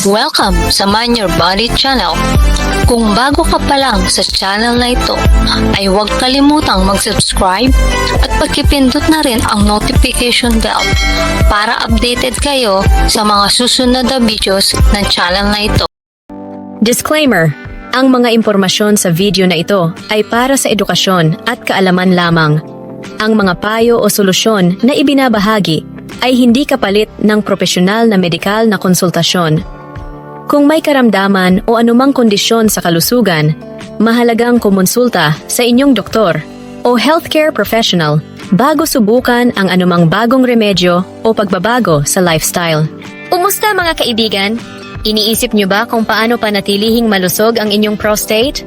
Welcome sa Mind Your Body channel. Kung bago ka pa lang sa channel na ito, ay huwag kalimutang mag-subscribe at pagkipindot na rin ang notification bell para updated kayo sa mga susunod na videos ng channel na ito. Disclaimer: ang mga impormasyon sa video na ito ay para sa edukasyon at kaalaman lamang. Ang mga payo o solusyon na ibinabahagi ay hindi kapalit ng propesyonal na medikal na konsultasyon. Kung may karamdaman o anumang kondisyon sa kalusugan, mahalagang kumonsulta sa inyong doktor o healthcare professional bago subukan ang anumang bagong remedyo o pagbabago sa lifestyle. Umusta mga kaibigan? Iniisip niyo ba kung paano panatilihing malusog ang inyong prostate?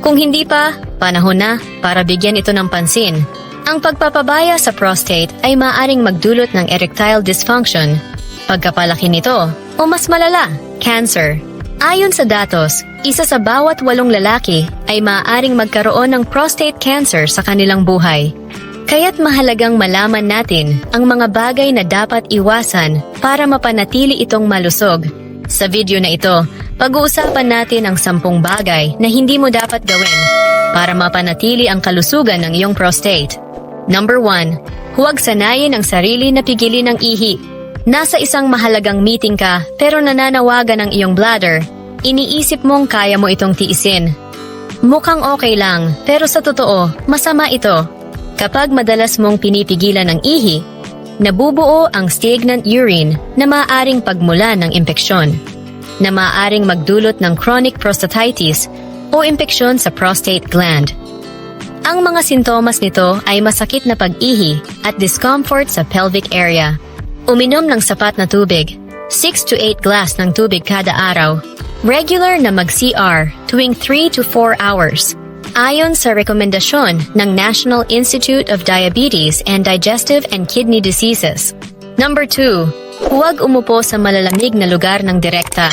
Kung hindi pa, panahon na para bigyan ito ng pansin. Ang pagpapabaya sa prostate ay maaaring magdulot ng erectile dysfunction, pagkapalaki nito, o mas malala, cancer. Ayon sa datos, isa sa bawat 8 lalaki ay maaaring magkaroon ng prostate cancer sa kanilang buhay. Kaya't mahalagang malaman natin ang mga bagay na dapat iwasan para mapanatili itong malusog. Sa video na ito, pag-uusapan natin ang 10 bagay na hindi mo dapat gawin para mapanatili ang kalusugan ng iyong prostate. Number 1. Huwag sanayin ang sarili na pigilin ang ihi. Nasa isang mahalagang meeting ka pero nananawagan ang iyong bladder, iniisip mong kaya mo itong tiisin. Mukhang okay lang pero sa totoo, masama ito. Kapag madalas mong pinipigilan ang ihi, nabubuo ang stagnant urine na maaaring pagmulan ng impeksyon, na maaaring magdulot ng chronic prostatitis o impeksyon sa prostate gland. Ang mga sintomas nito ay masakit na pag-ihi at discomfort sa pelvic area. Uminom ng sapat na tubig, 6 to 8 glass ng tubig kada araw. Regular na mag-CR tuwing 3 to 4 hours. Ayon sa rekomendasyon ng National Institute of Diabetes and Digestive and Kidney Diseases. Number 2. Huwag umupo sa malalamig na lugar ng direkta.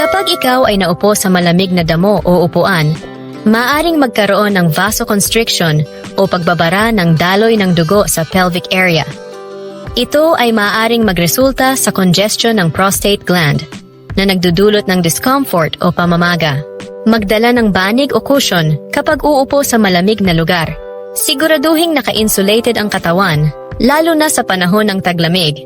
Kapag ikaw ay naupo sa malamig na damo o upuan, maaring magkaroon ng vasoconstriction o pagbabara ng daloy ng dugo sa pelvic area. Ito ay maaring magresulta sa congestion ng prostate gland na nagdudulot ng discomfort o pamamaga. Magdala ng banig o cushion kapag uupo sa malamig na lugar. Siguraduhing naka-insulated ang katawan, lalo na sa panahon ng taglamig.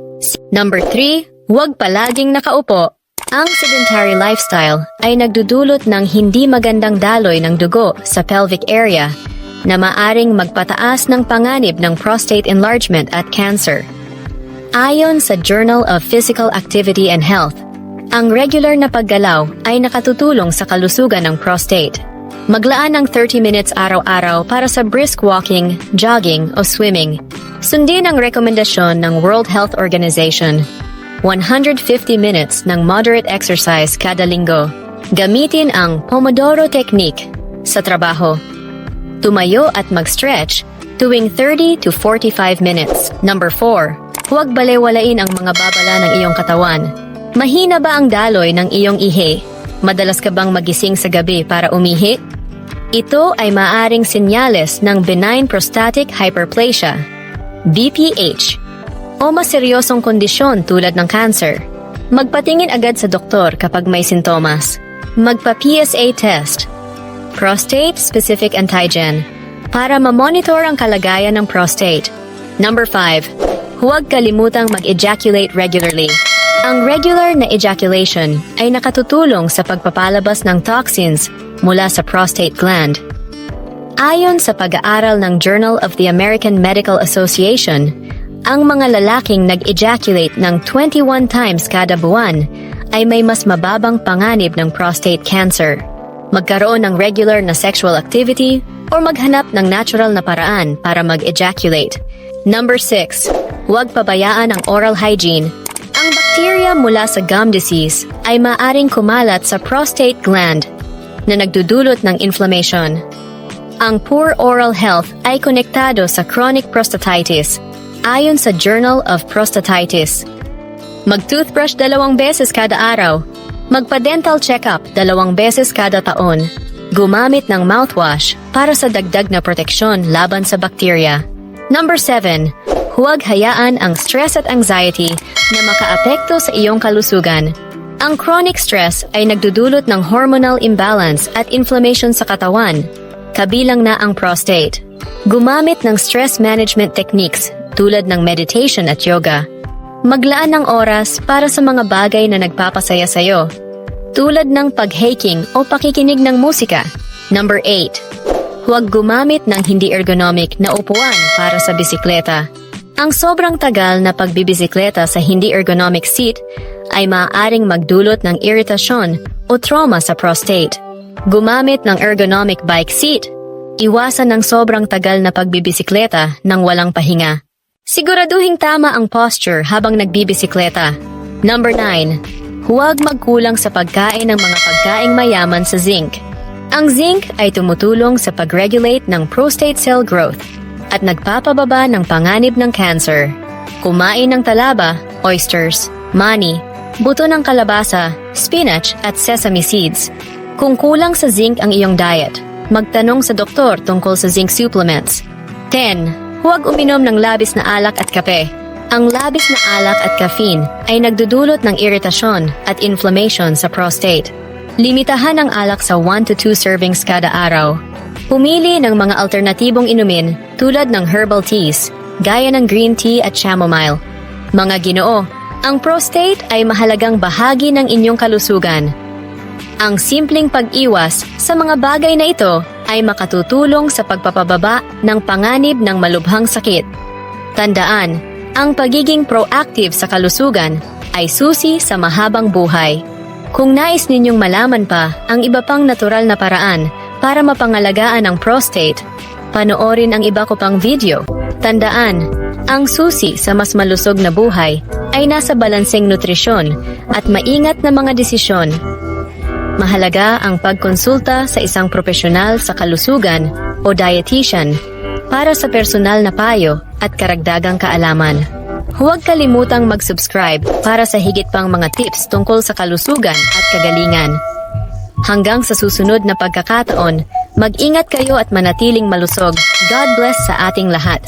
Number 3. Huwag palaging nakaupo. Ang sedentary lifestyle ay nagdudulot ng hindi magandang daloy ng dugo sa pelvic area na maaring magpataas ng panganib ng prostate enlargement at cancer. Ayon sa Journal of Physical Activity and Health, ang regular na paggalaw ay nakatutulong sa kalusugan ng prostate. Maglaan ng 30 minutes araw-araw para sa brisk walking, jogging o swimming. Sundin ang rekomendasyon ng World Health Organization. 150 minutes ng moderate exercise kada linggo. Gamitin ang Pomodoro Technique sa trabaho. Tumayo at mag-stretch tuwing 30 to 45 minutes. Number 4. Huwag balewalain ang mga babala ng iyong katawan. Mahina ba ang daloy ng iyong ihi? Madalas ka bang magising sa gabi para umihi? Ito ay maaring senyales ng benign prostatic hyperplasia, BPH, o mas seryosong kondisyon tulad ng cancer. Magpatingin agad sa doktor kapag may sintomas. Magpa-PSA test, prostate-specific antigen, para ma-monitor ang kalagayan ng prostate. Number 5. Huwag kalimutang mag-ejaculate regularly. Ang regular na ejaculation ay nakatutulong sa pagpapalabas ng toxins mula sa prostate gland. Ayon sa pag-aaral ng Journal of the American Medical Association, ang mga lalaking nag-ejaculate ng 21 times kada buwan ay may mas mababang panganib ng prostate cancer. Magkaroon ng regular na sexual activity o maghanap ng natural na paraan para mag-ejaculate. Number 6. Huwag pabayaan ang oral hygiene. Ang bakterya mula sa gum disease ay maaring kumalat sa prostate gland na nagdudulot ng inflammation. Ang poor oral health ay konektado sa chronic prostatitis. Ayon sa Journal of Prostatitis, mag-toothbrush 2 beses kada araw, magpa-dental check-up 2 beses kada taon, gumamit ng mouthwash para sa dagdag na proteksyon laban sa bakterya. Number 7. Huwag hayaan ang stress at anxiety na makaapekto sa iyong kalusugan. Ang chronic stress ay nagdudulot ng hormonal imbalance at inflammation sa katawan, kabilang na ang prostate. Gumamit ng stress management techniques tulad ng meditation at yoga. Maglaan ng oras para sa mga bagay na nagpapasaya sa'yo, tulad ng pag-hiking o pakikinig ng musika. Number 8. Huwag gumamit ng hindi ergonomic na upuan para sa bisikleta. Ang sobrang tagal na pagbibisikleta sa hindi ergonomic seat ay maaaring magdulot ng iritasyon o trauma sa prostate. Gumamit ng ergonomic bike seat. Iwasan ng sobrang tagal na pagbibisikleta ng walang pahinga. Siguraduhing tama ang posture habang nagbibisikleta. Number 9. Huwag magkulang sa pagkain ng mga pagkaing mayaman sa zinc. Ang zinc ay tumutulong sa pag-regulate ng prostate cell growth at nagpapababa ng panganib ng cancer. Kumain ng talaba, oysters, mani, buto ng kalabasa, spinach at sesame seeds. Kung kulang sa zinc ang iyong diet, magtanong sa doktor tungkol sa zinc supplements. 10. Huwag uminom ng labis na alak at kape. Ang labis na alak at caffeine ay nagdudulot ng iritasyon at inflammation sa prostate. Limitahan ang alak sa 1 to 2 servings kada araw. Pumili ng mga alternatibong inumin tulad ng herbal teas, gaya ng green tea at chamomile. Mga Ginoo, ang prostate ay mahalagang bahagi ng inyong kalusugan. Ang simpleng pag-iwas sa mga bagay na ito ay makatutulong sa pagpapababa ng panganib ng malubhang sakit. Tandaan, ang pagiging proactive sa kalusugan ay susi sa mahabang buhay. Kung nais ninyong malaman pa ang iba pang natural na paraan para mapangalagaan ang prostate, panoorin ang iba ko pang video. Tandaan, ang susi sa mas malusog na buhay ay nasa balanseng nutrisyon at maingat na mga desisyon. Mahalaga ang pagkonsulta sa isang profesional sa kalusugan o dietitian para sa personal na payo at karagdagang kaalaman. Huwag kalimutang mag-subscribe para sa higit pang mga tips tungkol sa kalusugan at kagalingan. Hanggang sa susunod na pagkakataon, mag-ingat kayo at manatiling malusog. God bless sa ating lahat.